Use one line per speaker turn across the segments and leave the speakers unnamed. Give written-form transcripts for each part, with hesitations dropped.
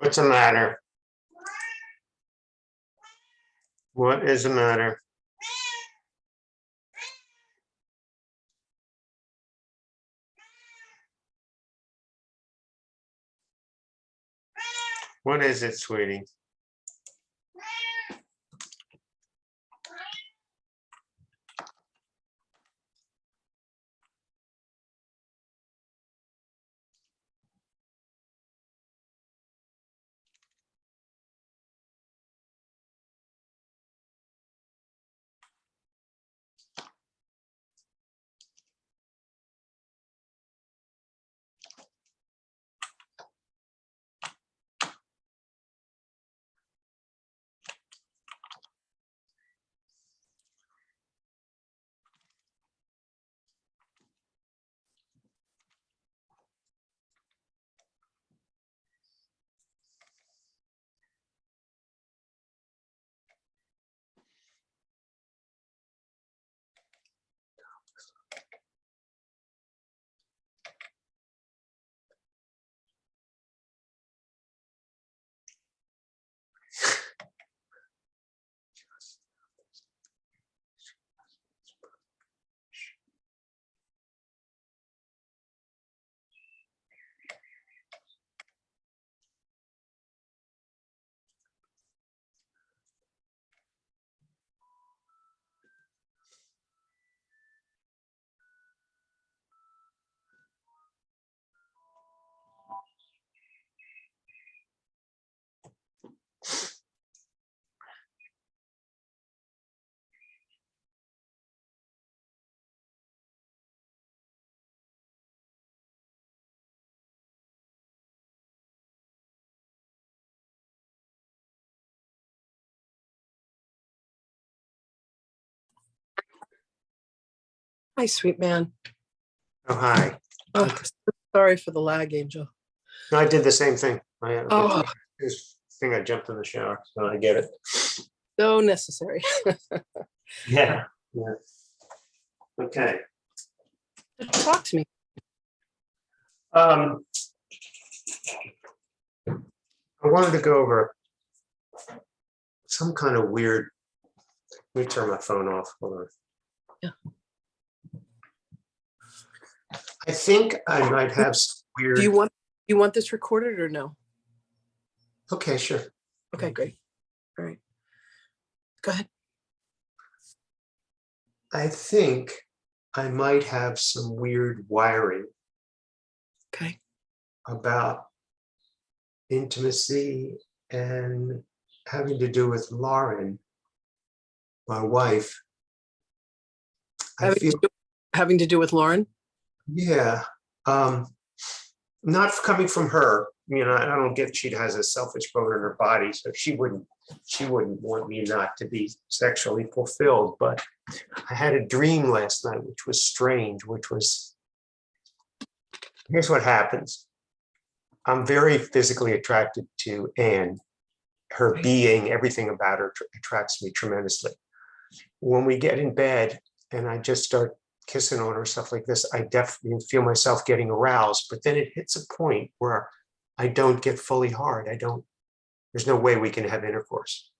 What's the matter? What is the matter? What is it, sweetie?
Hi, sweet man.
Oh, hi.
Oh, sorry for the lag, Angel.
No, I did the same thing.
Oh,
This thing, I jumped in the shower, so I get it.
so necessary.
Yeah. Yeah. Okay.
Talk to me.
I wanted to go over some kind of weird. Let me turn my phone off. Hold on.
Yeah.
I think I might have some weird.
Do you want this recorded or no?
Okay, sure.
Okay, great. All right. Go ahead.
I think I might have some weird wiring
Okay.
about intimacy and having to do with Lauren, my wife. I feel,
Having to do with Lauren?
yeah, not coming from her. You know, I don't get she has a selfish bone in her body, so she wouldn't want me not to be sexually fulfilled. But I had a dream last night, which was strange, which was, here's what happens. I'm very physically attracted to Anne. Her being, everything about her attracts me tremendously. When we get in bed and I just start kissing on her, stuff like this, I definitely feel myself getting aroused, but then it hits a point where I don't get fully hard. There's no way we can have intercourse.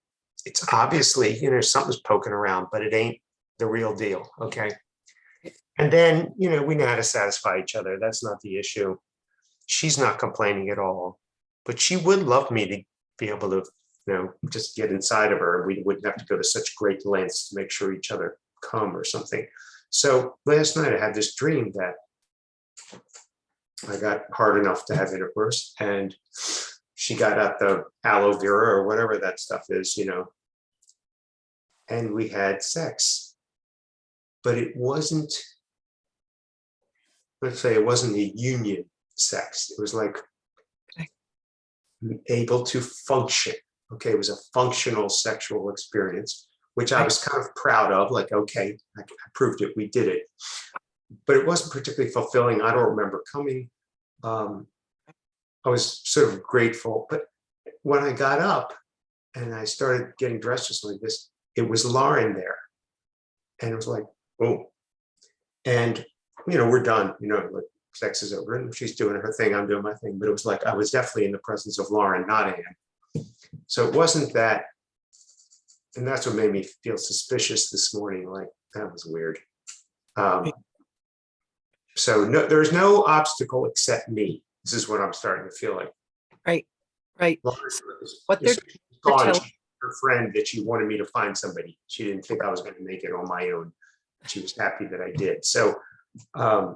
It's obviously, something's poking around, but it ain't the real deal. Okay. And then, we know how to satisfy each other. That's not the issue. She's not complaining at all, but she would love me to be able to, just get inside of her. We wouldn't have to go to such great lengths to make sure each other come or something. So last night I had this dream that I got hard enough to have intercourse, and she got out the aloe vera or whatever that stuff is, and we had sex. But it wasn't, let's say it wasn't a union sex. It was like able to function. Okay, it was a functional sexual experience, which I was kind of proud of. Like, okay, I proved it, we did it. But it wasn't particularly fulfilling. I don't remember coming. I was sort of grateful. But when I got up and I started getting dressed just like this, it was Lauren there. And it was like, oh. And, we're done, like sex is over and she's doing her thing, I'm doing my thing. But it was like I was definitely in the presence of Lauren, not Anne. So it wasn't that, and that's what made me feel suspicious this morning. Like that was weird. So no, there's no obstacle except me. This is what I'm starting to feel like.
Right. Right.
Lauren
What
is
they're
gone.
telling,
She, her friend that she wanted me to find somebody. She didn't think I was going to make it on my own. She was happy that I did. So I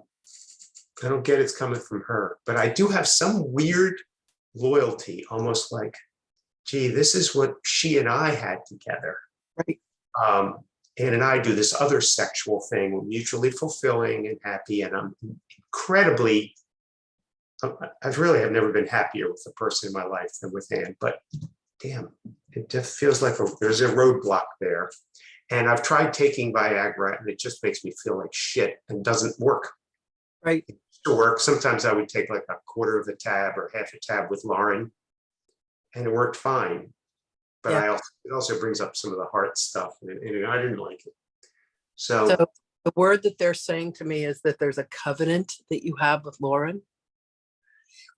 don't get it's coming from her, but I do have some weird loyalty, almost like, gee, this is what she and I had together.
right.
Anne and I do this other sexual thing, we're mutually fulfilling and happy, and I'm incredibly, I really have never been happier with a person in my life than with Anne, but damn, it just feels like there's a roadblock there. And I've tried taking Viagra and it just makes me feel like shit and doesn't work.
Right.
It used to work. Sometimes I would take like a quarter of a tab or half a tab with Lauren and it worked fine. But
Yeah.
it also brings up some of the heart stuff and I didn't like it.
So
So
the word that they're saying to me is that there's a covenant that you have with Lauren,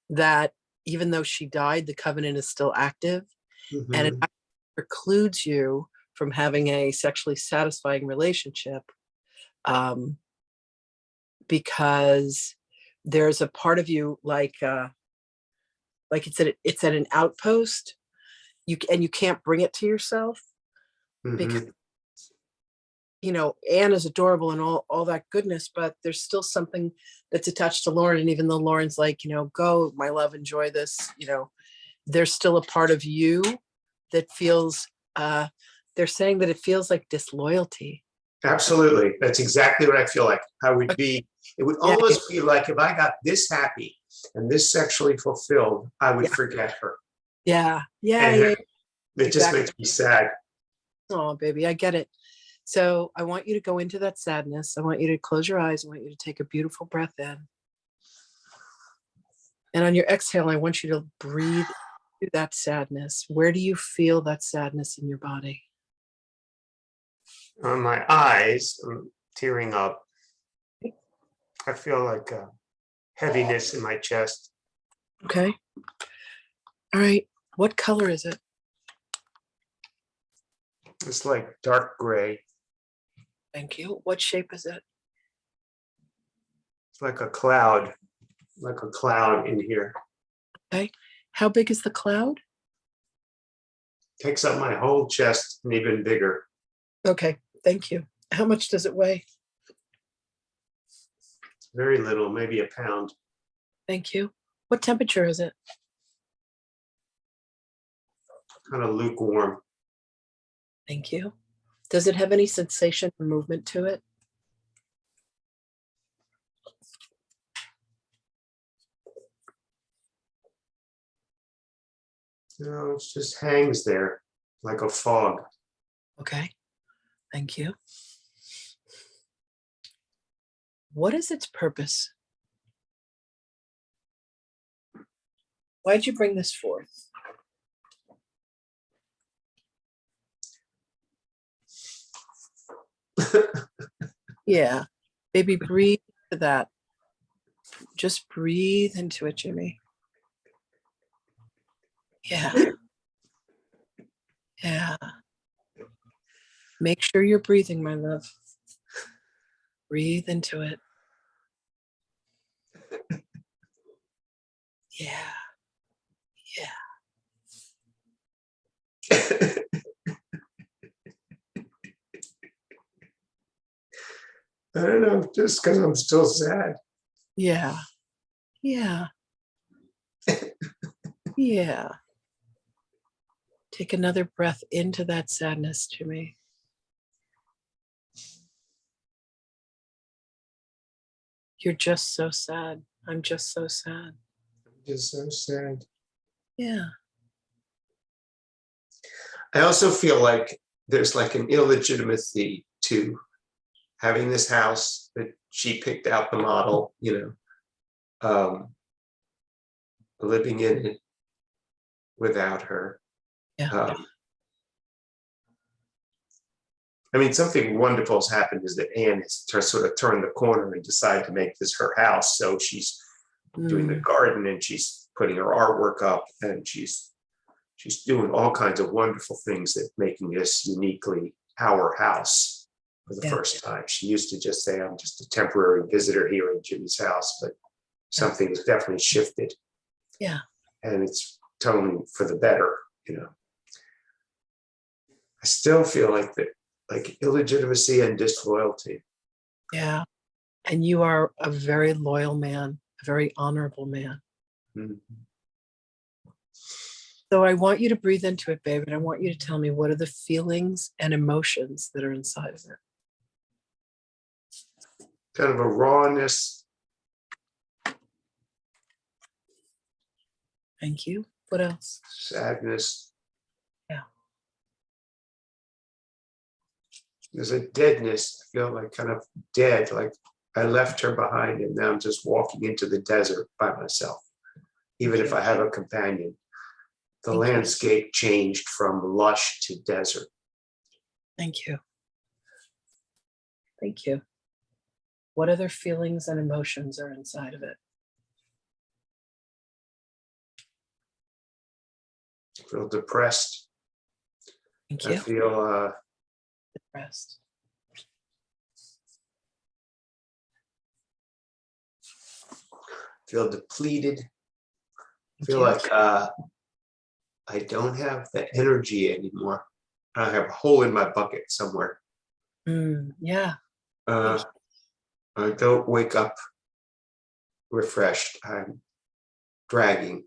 that even though she died, the covenant is still active, and it
mhm.
precludes you from having a sexually satisfying relationship, because there's a part of you like it's at an outpost, you can't bring it to yourself because
Mhm.
Anne is adorable and all that goodness, but there's still something that's attached to Lauren. And even though Lauren's like, go, my love, enjoy this, there's still a part of you that feels, they're saying that it feels like disloyalty.
Absolutely. That's exactly what I feel like. It would
Yeah,
almost be like if I got this happy and this sexually fulfilled, I would
yeah,
forget her.
yeah, yeah,
And
yeah,
it just
exactly.
makes me sad.
Oh, baby, I get it. So I want you to go into that sadness. I want you to close your eyes. I want you to take a beautiful breath in. And on your exhale, I want you to breathe through that sadness. Where do you feel that sadness in your body?
On my eyes, I'm tearing up. I feel like a heaviness in my chest.
Okay. All right. What color is it?
It's like dark gray.
Thank you. What shape is it?
It's like a cloud in here.
Okay. How big is the cloud?
Takes up my whole chest and even bigger.
Okay. Thank you. How much does it weigh?
Very little, maybe a pound.
Thank you. What temperature is it?
Kind of lukewarm.
Thank you. Does it have any sensation or movement to it?
No, it just hangs there like a fog.
Okay. Thank you. What is its purpose? Why'd you bring this forth? Yeah. Baby, breathe into that. Just breathe into it, Jimmy. Yeah. Yeah. Make sure you're breathing, my love. Breathe into it. Yeah. Yeah.
I don't know, just because I'm still sad.
Yeah. Yeah. Yeah. Take another breath into that sadness, Jimmy. You're just so sad. I'm just so sad.
I'm just so sad.
Yeah.
I also feel like there's like an illegitimacy to having this house that she picked out the model, living in it without her.
Yeah.
Um, I mean, something wonderful has happened is that Anne has sort of turned the corner and decided to make this her house. So she's doing the
Mm,
garden and she's putting her artwork up and she's doing all kinds of wonderful things that making this uniquely our house for the
yeah,
first time. She used to just say, I'm just a temporary visitor here in Jimmy's house, but
yeah,
something has definitely shifted
yeah,
and it's totally for the better, you know. I still feel like that, like illegitimacy and disloyalty.
yeah. And you are a very loyal man, a very honorable man.
Mhm.
So I want you to breathe into it, babe, and I want you to tell me what are the feelings and emotions that are inside of it.
Kind of a rawness.
Thank you. What else?
Sadness.
Yeah.
There's a deadness. I feel like kind of dead, like I left her behind and now I'm just walking into the desert by myself. Even
Thank
if
you.
I have a companion, the
Thank you.
landscape changed from lush to desert.
Thank you. Thank you. What other feelings and emotions are inside of it?
I feel depressed.
Thank
I
you.
feel
Depressed.
depleted. I
Thank
feel
you.
like I don't have the energy anymore. I have a hole in my bucket somewhere.
Yeah.
Uh, I don't wake up refreshed. I'm dragging,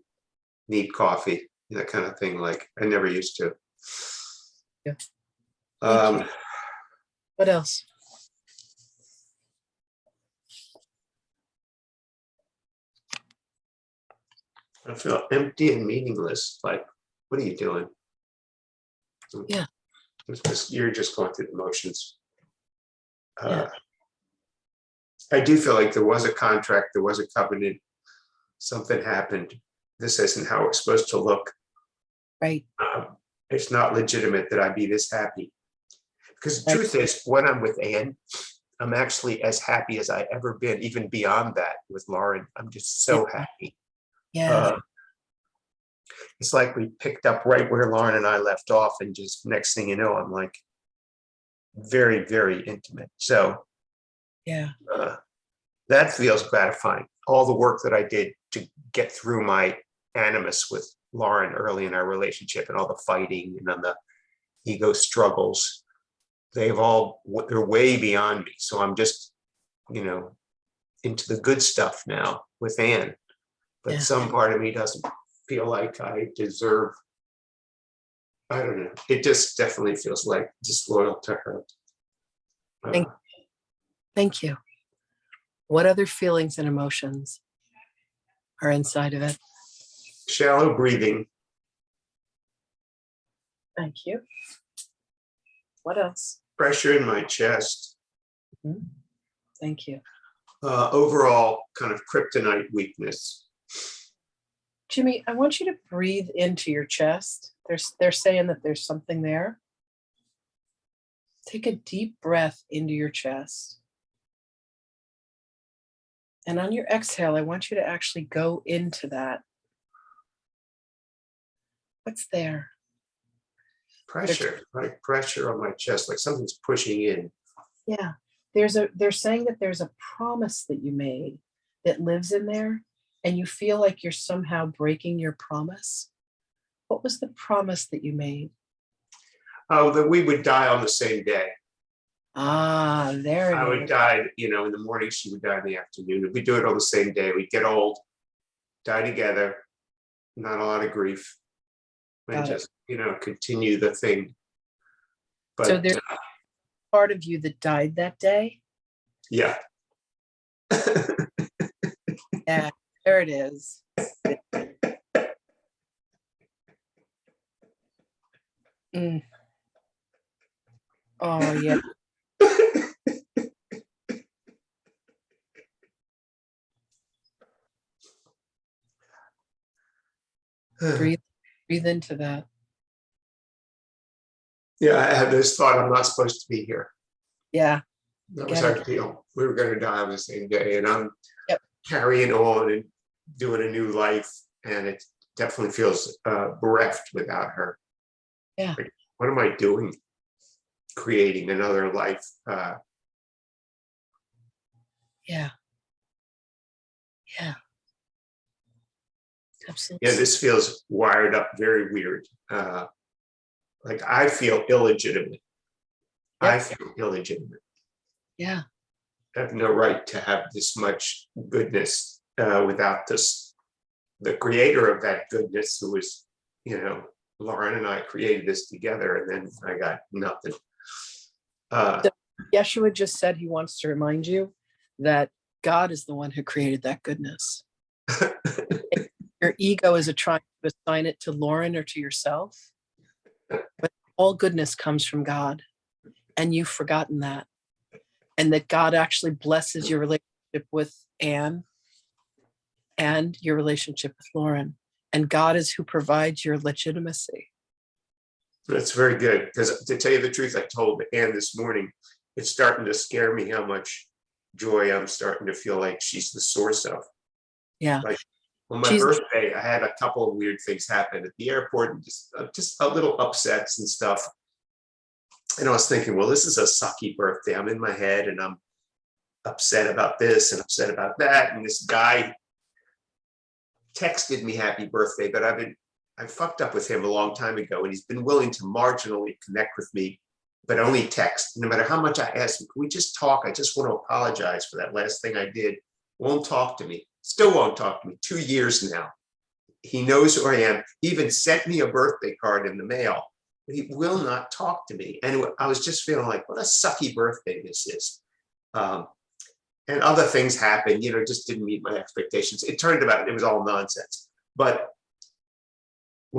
need coffee, that kind of thing. Like I never used to.
Yeah. Thank you.
Um,
What else?
I feel empty and meaningless. Like, what are you doing?
Yeah.
You're just going through the motions.
Yeah.
I do feel like there was a contract, there was a covenant, something happened. This isn't how it's supposed to look.
Right.
It's not legitimate that I be this happy. Because the
Right.
truth is, when I'm with Anne, I'm actually as happy as I ever been, even beyond that with Lauren. I'm just
Yeah.
so happy.
Yeah.
Uh, it's like we picked up right where Lauren and I left off, and just next thing you know, I'm like very, very intimate. So
Yeah.
uh, that feels gratifying. All the work that I did to get through my animus with Lauren early in our relationship and all the fighting and on the ego struggles, they're way beyond me. So I'm just, you know, into the good stuff now with Anne. But
Yeah.
some part of me doesn't feel like I deserve, I don't know. It just definitely feels like disloyal to her.
Thank,
Uh,
thank you. What other feelings and emotions are inside of it?
Shallow breathing,
Thank you. What else?
pressure in my chest,
Mhm. Thank you.
overall kind of kryptonite weakness.
Jimmy, I want you to breathe into your chest. They're saying that there's something there. Take a deep breath into your chest. And on your exhale, I want you to actually go into that. What's there?
Pressure, like pressure on my chest, like something's pushing in.
Yeah. They're saying that there's a promise that you made that lives in there, and you feel like you're somehow breaking your promise. What was the promise that you made?
Oh, that we would die on the same day.
Ah, there
I
it
would
is.
die, in the morning, she would die in the afternoon. We do it on the same day. We'd get old, die together, not a lot of grief, and
Got it.
just, continue the thing.
So
But
there's part of you that died that day.
yeah.
Yeah, there it is. Mm. Oh yeah. Breathe, breathe into that.
Yeah, I had this thought, I'm not supposed to be here.
Yeah.
That was
Get
our
it.
deal. We were going to die on the same day, and I'm
Yep.
carrying on and doing a new life, and it definitely feels bereft without her.
Yeah.
Like, what am I doing? Creating another life.
Yeah. Yeah. Absolutely.
Yeah, this feels wired up very weird. Like I feel illegitimate. I
Yep.
feel illegitimate.
Yeah.
I have no right to have this much goodness without this. The creator of that goodness, who was, Lauren and I created this together, and then I got nothing.
So Yeshua just said he wants to remind you that God is the one who created that goodness. Your ego is trying to assign it to Lauren or to yourself, but all goodness comes from God, and you've forgotten that. And that God actually blesses your relationship with Anne and your relationship with Lauren. And God is who provides your legitimacy.
That's very good, because to tell you the truth, I told Anne this morning, it's starting to scare me how much joy I'm starting to feel like she's the source of.
Yeah.
Like on my birthday, I had a couple of weird things happen at the airport, and just a little upsets and stuff. And I was thinking, well, this is a sucky birthday. I'm in my head and I'm upset about this and upset about that. And this guy texted me happy birthday, but I fucked up with him a long time ago, and he's been willing to marginally connect with me, but only text. No matter how much I ask him, can we just talk? I just want to apologize for that last thing I did. Won't talk to me. Still won't talk to me. 2 years now. He knows who I am. He even sent me a birthday card in the mail. He will not talk to me. And I was just feeling like, what a sucky birthday this is. And other things happened, just didn't meet my expectations. It turned out it was all nonsense. But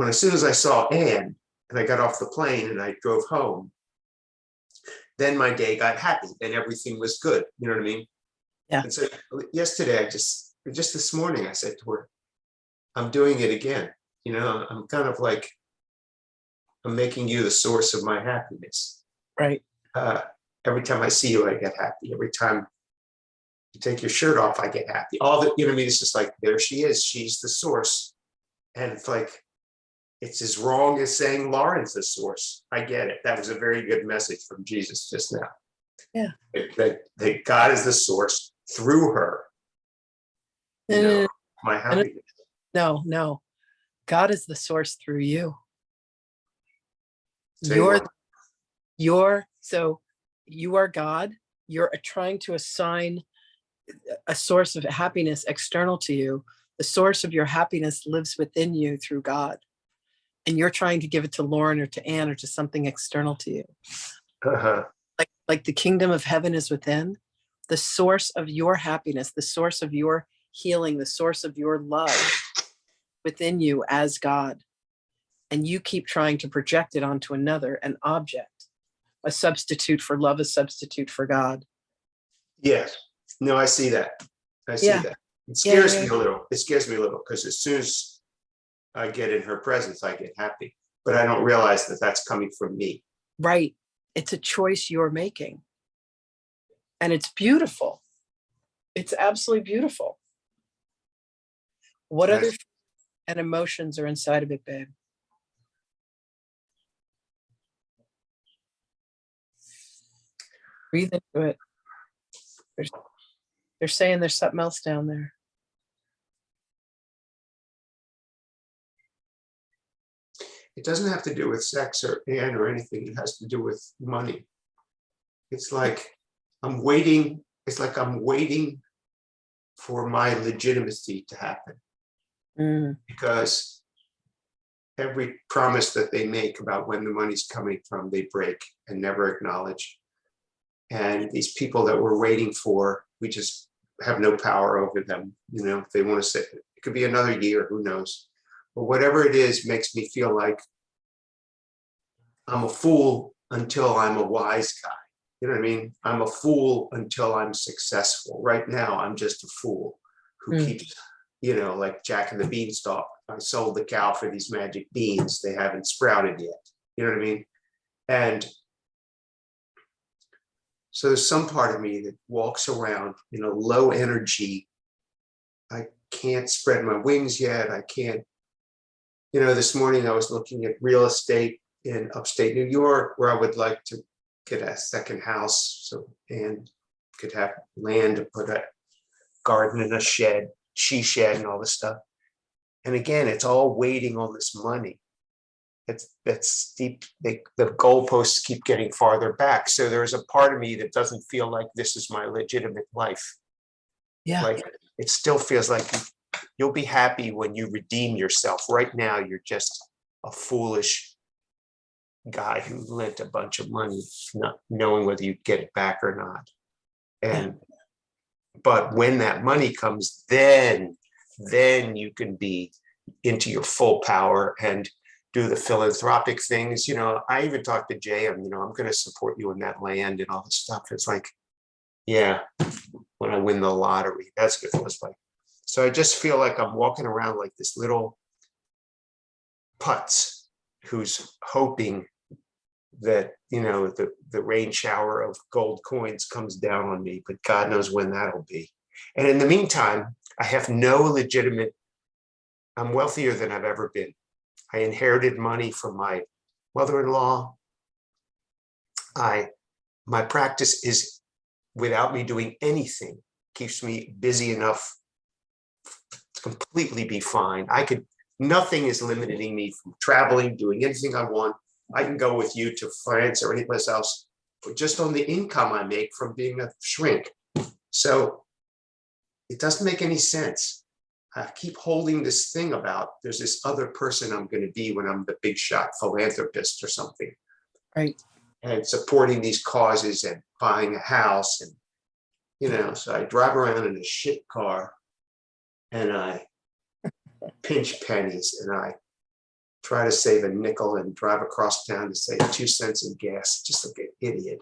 as soon as I saw Anne and I got off the plane and I drove home, then my day got happy and everything was good. You know what I mean?
Yeah.
And so yesterday, just this morning, I said to her, I'm doing it again. I'm kind of like, I'm making you the source of my happiness.
Right.
Every time I see you, I get happy. Every time you take your shirt off, I get happy. All the, you know what I mean? It's just like, there she is. She's the source. And it's like, it's as wrong as saying Lauren's the source. I get it. That was a very good message from Jesus just now.
Yeah.
That God is the source through her. My happiness.
No. God is the source through you.
So
you are God. You're trying to assign a source of happiness external to you. The source of your happiness lives within you through God. And you're trying to give it to Lauren or to Anne or to something external to you. Like the kingdom of heaven is within. The source of your happiness, the source of your healing, the source of your love within you as God. And you keep trying to project it onto another, an object, a substitute for love, a substitute for God.
Yes. No, I see that. I see that. It scares me a little. It scares me a little because as soon as I get in her presence, I get happy. But I don't realize that that's coming from me.
Right. It's a choice you're making. And it's beautiful. It's absolutely beautiful. What other and emotions are inside of it, babe? Breathe into it. They're saying there's something else down there.
It doesn't have to do with sex or Anne or anything. It has to do with money. It's like I'm waiting. It's like I'm waiting for my legitimacy to happen. Because every promise that they make about when the money's coming from, they break and never acknowledge. And these people that we're waiting for, we just have no power over them. If they want to say, it could be another year, who knows? But whatever it is makes me feel like I'm a fool until I'm a wise guy. You know what I mean? I'm a fool until I'm successful. Right now, I'm just a fool who keeps, like Jack and the Beanstalk. I sold the cow for these magic beans. They haven't sprouted yet. You know what I mean? And so there's some part of me that walks around in a low energy. I can't spread my wings yet. I can't, this morning I was looking at real estate in upstate New York where I would like to get a second house and could have land to put a garden and a shed, she shed and all this stuff. And again, it's all waiting on this money. That's steep. The goalposts keep getting farther back. So there's a part of me that doesn't feel like this is my legitimate life.
Yeah.
Like it still feels like you'll be happy when you redeem yourself. Right now, you're just a foolish guy who lent a bunch of money, not knowing whether you'd get it back or not. But when that money comes, then you can be into your full power and do the philanthropic things. I even talked to Jay, I'm going to support you in that land and all this stuff. It's like, yeah, when I win the lottery, that's what it feels like. So I just feel like I'm walking around like this little putz who's hoping that, the rain shower of gold coins comes down on me, but God knows when that'll be. And in the meantime, I have no legitimate, I'm wealthier than I've ever been. I inherited money from my mother-in-law. My practice is, without me doing anything, keeps me busy enough to completely be fine. Nothing is limiting me from traveling, doing anything I want. I can go with you to France or anyplace else, but just on the income I make from being a shrink. So it doesn't make any sense. I keep holding this thing about there's this other person I'm going to be when I'm the big shot philanthropist or something.
Right.
And supporting these causes and buying a house. And, so I drive around in a shit car and I pinch pennies and I try to save a nickel and drive across town to save 2 cents in gas, just like an idiot.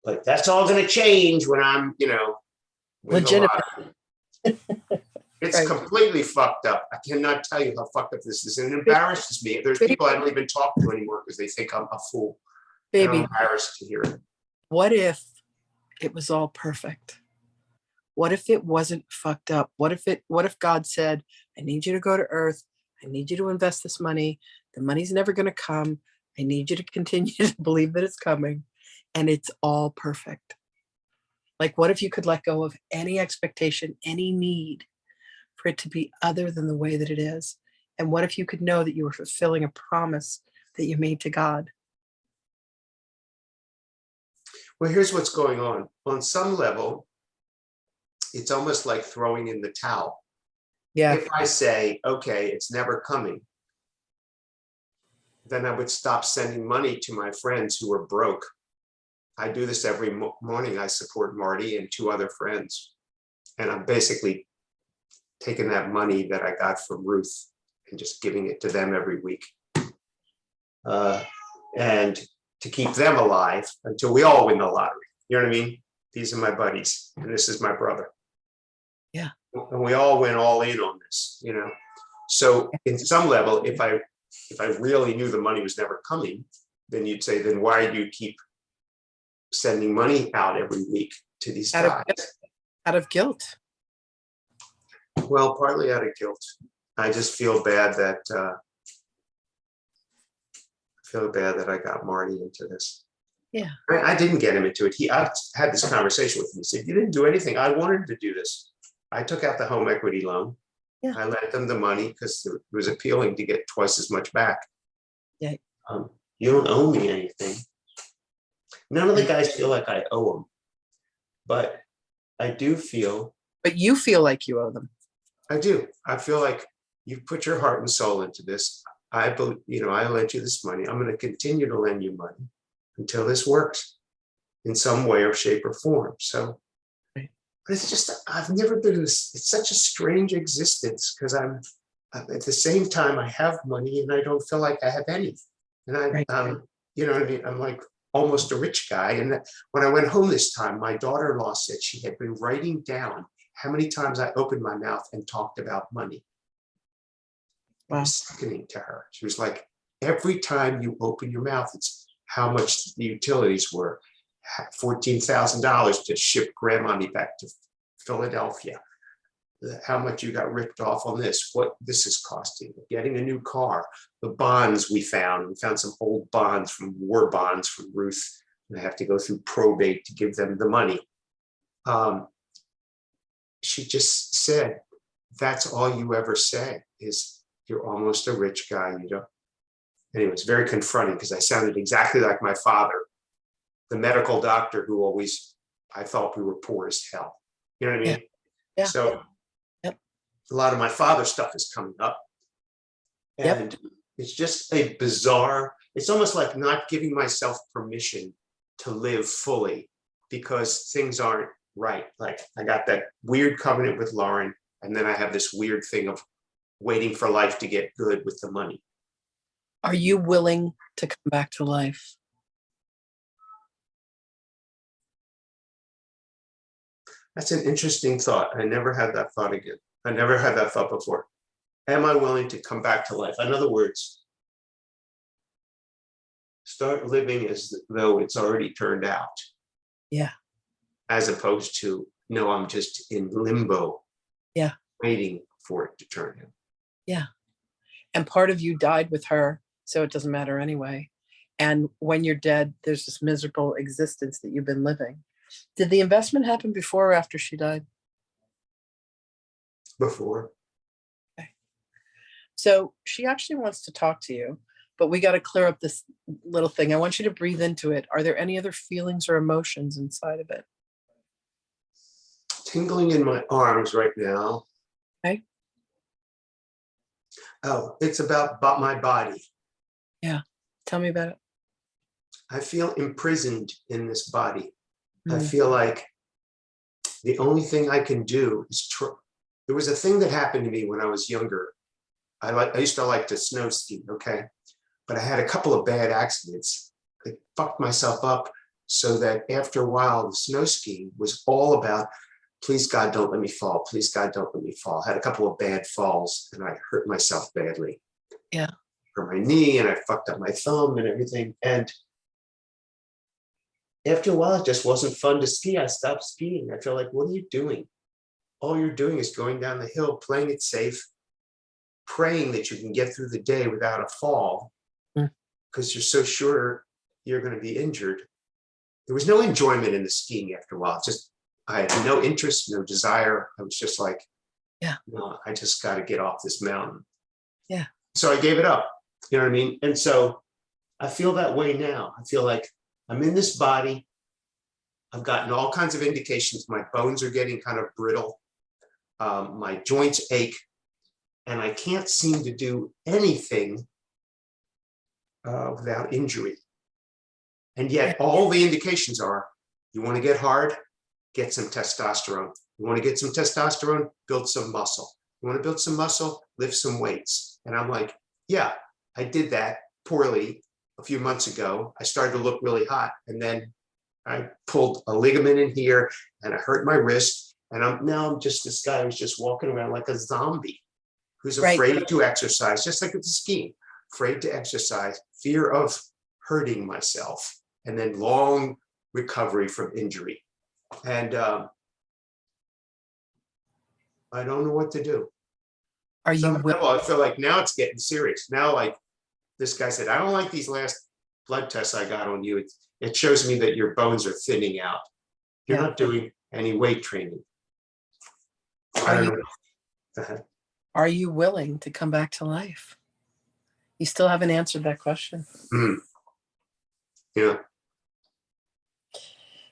But that's all going to change when I'm, win the
Legitimate.
lottery. It's
Right.
completely fucked up. I cannot tell you how fucked up this is. And it embarrasses me. There's people I don't even talk to anymore because they think I'm a fool. And I'm
Baby,
embarrassed to hear it.
what if it was all perfect? What if it wasn't fucked up? What if God said, I need you to go to Earth. I need you to invest this money. The money's never going to come. I need you to continue to believe that it's coming. And it's all perfect. Like, what if you could let go of any expectation, any need for it to be other than the way that it is? And what if you could know that you were fulfilling a promise that you made to God?
Well, here's what's going on. On some level, it's almost like throwing in the towel.
Yeah.
If I say, okay, it's never coming, then I would stop sending money to my friends who are broke. I do this every morning. I support Marty and 2 other friends. And I'm basically taking that money that I got from Ruth and just giving it to them every week. And to keep them alive until we all win the lottery. You know what I mean? These are my buddies, and this is my brother.
Yeah.
And we all went all in on this, So in some level, if I really knew the money was never coming, then you'd say, then why do you keep sending money out every week to these guys?
Out of guilt.
Well, partly out of guilt. I just feel bad that I got Marty into this.
Yeah.
I didn't get him into it. I had this conversation with him. He said, you didn't do anything. I wanted to do this. I took out the home equity loan.
Yeah.
I lent them the money because it was appealing to get twice as much back.
Yeah.
You don't owe me anything. None of the guys feel like I owe them, but I do feel.
But you feel like you owe them.
I do. I feel like you've put your heart and soul into this. I believe, I lent you this money. I'm going to continue to lend you money until this works in some way or shape or form. So, but it's just, I've never been this, it's such a strange existence because I'm at the same time, I have money and I don't feel like I have any. And you know what I mean? I'm like almost a rich guy. And when I went home this time, my daughter-in-law said she had been writing down how many times I opened my mouth and talked about money. It was sickening to her. She was like, every time you open your mouth, it's how much the utilities were. $14,000 to ship grandmommy back to Philadelphia. How much you got ripped off on this, what this is costing, getting a new car, the bonds we found some old bonds from war bonds from Ruth, and I have to go through probate to give them the money. She just said, that's all you ever say is you're almost a rich guy, you know. Anyway, it's very confronting because I sounded exactly like my father, the medical doctor who always, I thought we were poor as hell. You know what I mean?
Yeah.
So
Yep.
a lot of my father's stuff is coming up. And it's just a bizarre, it's almost like not giving myself permission to live fully because things aren't right. Like I got that weird covenant with Lauren, and then I have this weird thing of waiting for life to get good with the money.
Are you willing to come back to life?
That's an interesting thought. I never had that thought again. I never had that thought before. Am I willing to come back to life? In other words, start living as though it's already turned out.
Yeah.
As opposed to, no, I'm just in limbo.
Yeah.
Waiting for it to turn out.
Yeah. And part of you died with her, so it doesn't matter anyway. And when you're dead, there's this miserable existence that you've been living. Did the investment happen before or after she died?
Before.
Okay. So she actually wants to talk to you, but we got to clear up this little thing. I want you to breathe into it. Are there any other feelings or emotions inside of it?
Tingling in my arms right now.
Okay.
Oh, it's about my body.
Yeah. Tell me about it.
I feel imprisoned in this body. I feel like the only thing I can do is there was a thing that happened to me when I was younger. I used to like to snow ski, okay? But I had a couple of bad accidents. I fucked myself up so that after a while, the snow skiing was all about, please God, don't let me fall. Please God, don't let me fall. I had a couple of bad falls and I hurt myself badly.
Yeah.
For my knee, and I fucked up my thumb and everything. And after a while, it just wasn't fun to ski. I stopped skiing. I feel like, what are you doing? All you're doing is going down the hill, playing it safe, praying that you can get through the day without a fall, because you're so sure you're going to be injured. There was no enjoyment in the skiing after a while. Just, I had no interest, no desire. I was just like,
yeah,
no, I just got to get off this mountain.
Yeah.
So I gave it up. You know what I mean? And so I feel that way now. I feel like I'm in this body. I've gotten all kinds of indications. My bones are getting kind of brittle. My joints ache. And I can't seem to do anything without injury. And yet all the indications are, you want to get hard, get some testosterone. You want to get some testosterone, build some muscle. You want to build some muscle, lift some weights. And I'm like, yeah, I did that poorly a few months ago. I started to look really hot. And then I pulled a ligament in here and I hurt my wrist. And I'm just this guy who's just walking around like a zombie, who's afraid to exercise, just like with the skiing, afraid to exercise, fear of hurting myself, and then long recovery from injury. And I don't know what to do.
Are you
level, I feel like now it's getting serious. Now, like this guy said, I don't like these last blood tests I got on you. It shows me that your bones are thinning out. You're not doing any weight training. I don't know.
Are you willing to come back to life? You still haven't answered that question.
Yeah.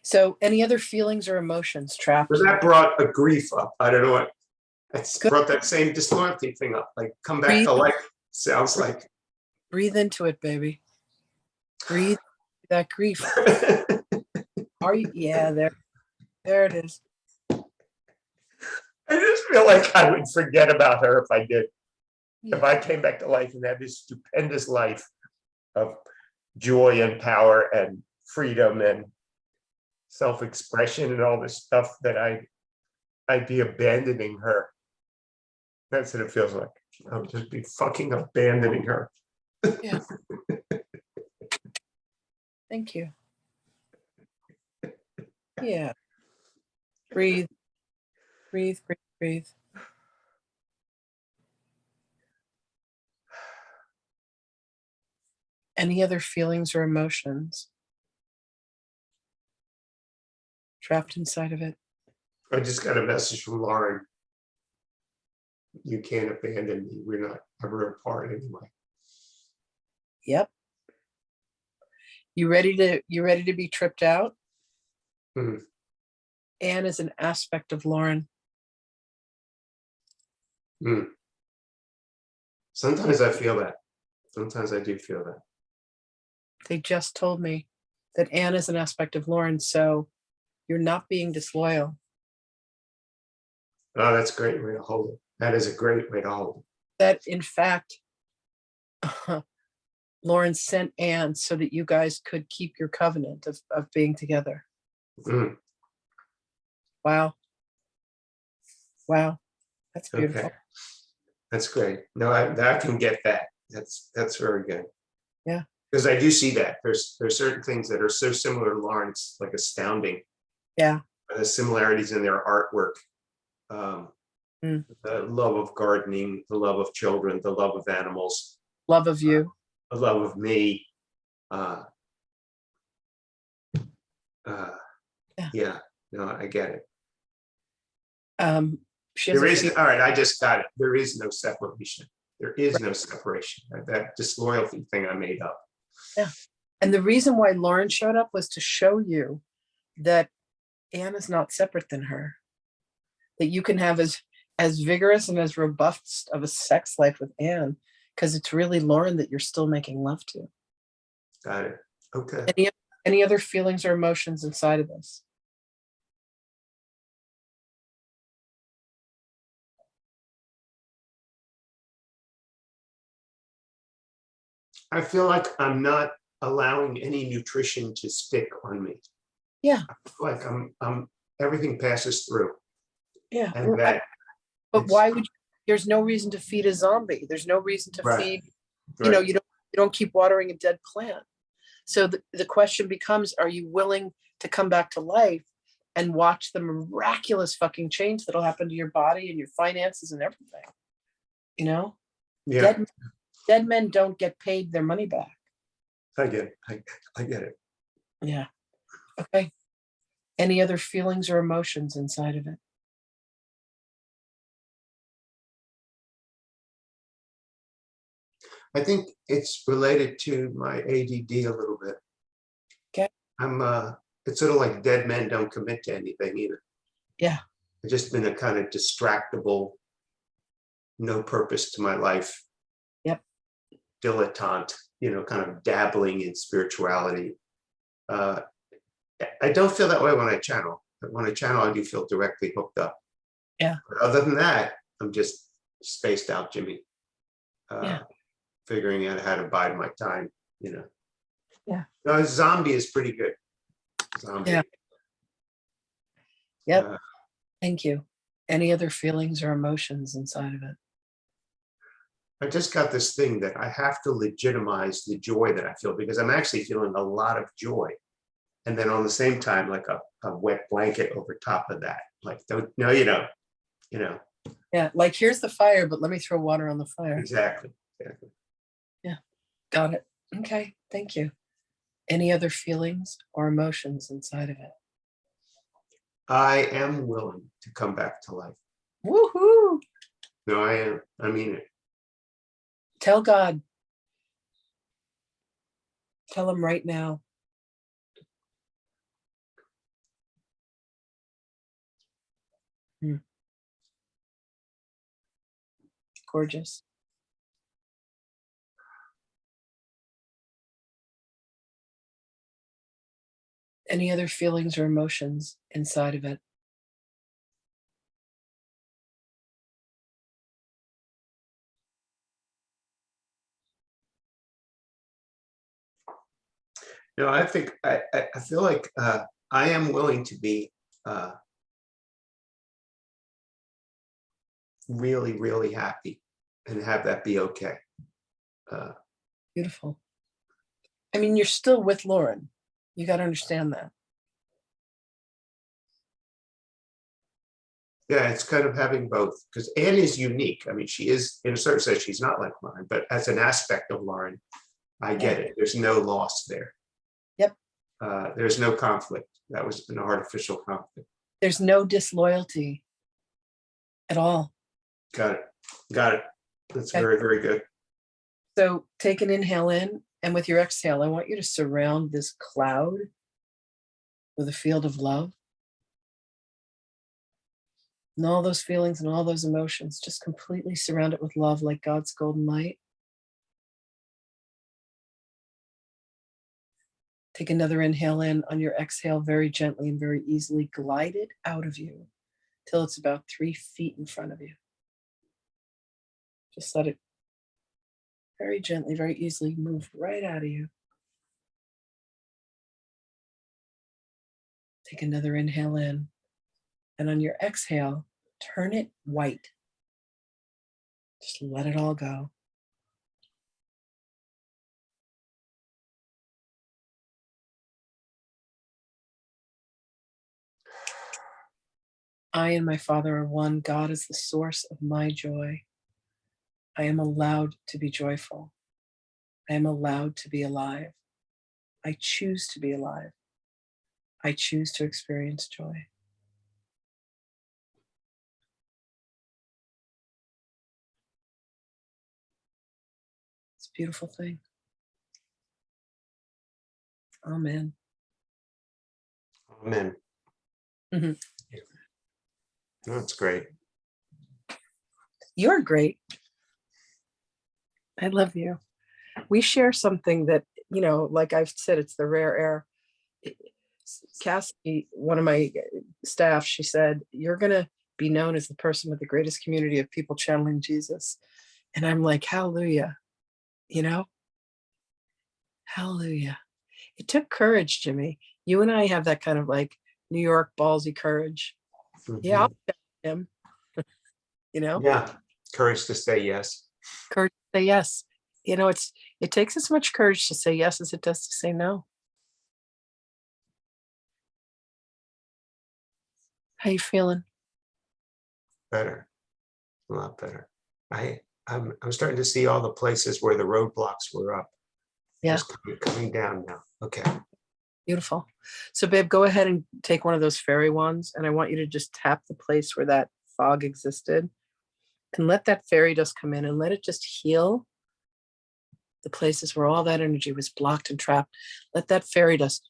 So any other feelings or emotions trapped?
But that brought a grief up. I don't know what. It's brought that same disloyalty thing up. Like, come back to life. Sounds like.
Breathe into it, baby. Breathe that grief. Are you? Yeah, there it is.
I just feel like I would forget about her if I did. If I came back to life and had this stupendous life of joy and power and freedom and self-expression and all this stuff, that I'd be abandoning her. That's what it feels like. I would just be fucking abandoning her.
Yeah. Thank you. Yeah. Breathe, breathe, breathe, breathe. Any other feelings or emotions trapped inside of it?
I just got a message from Lauren. You can't abandon me. We're not ever apart anyway.
Yep. You ready to be tripped out?
Mhm.
Anne is an aspect of Lauren.
Mm. Sometimes I feel that. Sometimes I do feel that.
They just told me that Anne is an aspect of Lauren, so you're not being disloyal.
Oh, that's a great way to hold it. That is a great way to hold
That in fact, Lauren sent Anne so that you guys could keep your covenant of being together.
it. Mm.
Wow. Wow. That's beautiful.
Okay. That's great. No, I can get that. That's very good.
Yeah.
Because I do see that. There's certain things that are so similar to Lauren, it's like astounding.
Yeah.
The similarities in their artwork. The love of gardening, the love of children, the love of animals,
Love of you.
the love of me. Uh,
Yeah.
yeah, no, I get it.
She has
There
a
is,
few.
all right, I just got it. There is no separation. There is no separation. That disloyalty thing I made up.
Yeah. And the reason why Lauren showed up was to show you that Anne is not separate than her. That you can have as vigorous and as robust of a sex life with Anne, because it's really Lauren that you're still making love to.
Got it. Okay.
Any other feelings or emotions inside of this?
I feel like I'm not allowing any nutrition to stick on me.
Yeah.
I feel like I'm everything passes through.
Yeah.
And that
But
it's
why would you, there's no reason to feed a zombie. There's no reason to
right.
feed,
Right.
you don't keep watering a dead plant. So the question becomes, are you willing to come back to life and watch the miraculous fucking change that'll happen to your body and your finances and everything? You know,
Yeah,
dead men don't get paid their money back.
I get it. I get it.
Yeah. Okay. Any other feelings or emotions inside of it?
I think it's related to my ADD a little bit.
Okay.
It's sort of like dead men don't commit to anything either.
Yeah.
I've just been a kind of distractible, no purpose to my life.
Yep.
Dilettante, kind of dabbling in spirituality. I don't feel that way when I channel. But when I channel, I do feel directly hooked up.
Yeah.
But other than that, I'm just spaced out, Jimmy.
Yeah.
Figuring out how to bide my time,
Yeah.
No, zombie is pretty good. Zombie.
Yeah. Yep.
Uh,
Thank you. Any other feelings or emotions inside of it?
I just got this thing that I have to legitimize the joy that I feel because I'm actually feeling a lot of joy. And then on the same time, like a wet blanket over top of that. Like, don't, no, you know.
Yeah. Like, here's the fire, but let me throw water on the fire.
Exactly.
Yeah. Got it. Okay. Thank you. Any other feelings or emotions inside of it?
I am willing to come back to life.
Woohoo.
No, I am. I mean it.
Tell God. Tell him right now. Gorgeous. Any other feelings or emotions inside of it?
No, I think I feel like I am willing to be really, really happy and have that be okay.
Beautiful. I mean, you're still with Lauren. You got to understand that.
Yeah, it's kind of having both, because Anne is unique. I mean, she is, in a certain sense, she's not like Lauren, but as an aspect of Lauren, I get it. There's no loss there.
Yep.
There's no conflict. That was an artificial conflict.
There's no disloyalty at all.
Got it. Got it. That's
Okay.
very, very good.
So take an inhale in, and with your exhale, I want you to surround this cloud with a field of love. And all those feelings and all those emotions, just completely surround it with love like God's golden light. Take another inhale in. On your exhale, very gently and very easily glide it out of you till it's about 3 feet in front of you. Just let it very gently, very easily move right out of you. Take another inhale in. And on your exhale, turn it white. Just let it all go. I and my Father are one. God is the source of my joy. I am allowed to be joyful. I am allowed to be alive. I choose to be alive. I choose to experience joy. It's a beautiful thing. Amen.
Amen.
Mhm.
That's great.
You're great. I love you. We share something that, like I've said, it's the rare air. Cassie, one of my staff, she said, you're going to be known as the person with the greatest community of people channeling Jesus. And I'm like, hallelujah, hallelujah. It took courage, Jimmy. You and I have that kind of like New York ballsy courage. Yeah, I'll tell him,
Yeah. Courage to say yes.
courage to say yes. It takes as much courage to say yes as it does to say no. How you feeling?
Better. A lot better. I'm starting to see all the places where the roadblocks were up.
Yeah.
Just coming down now. Okay.
Beautiful. So babe, go ahead and take one of those fairy wands, and I want you to just tap the place where that fog existed and let that fairy dust come in and let it just heal the places where all that energy was blocked and trapped. Let that fairy dust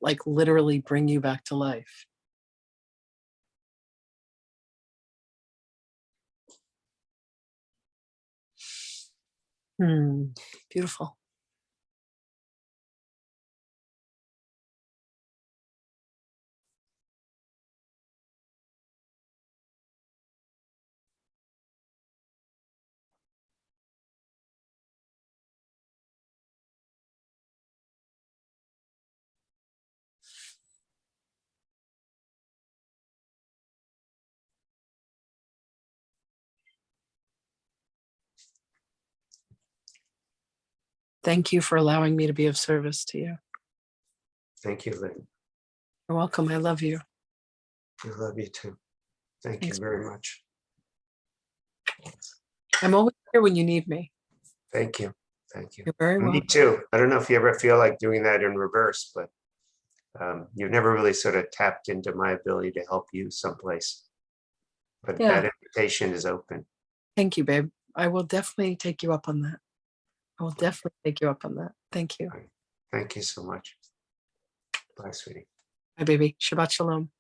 like literally bring you back to life. Beautiful. Thank you for allowing me to be of service to you.
Thank you, Lynn.
You're welcome. I love you.
I love you too. Thank
Thanks.
you very much.
I'm always here when you need me.
Thank you. Thank you.
You're very
Me
welcome.
too. I don't know if you ever feel like doing that in reverse, but you've never really sort of tapped into my ability to help you someplace. But
Yeah.
that invitation is open.
Thank you, babe. I will definitely take you up on that. I will definitely take you up on that. Thank you.
Thank you so much. Bye, sweetie.
Bye, baby. Shabbat shalom.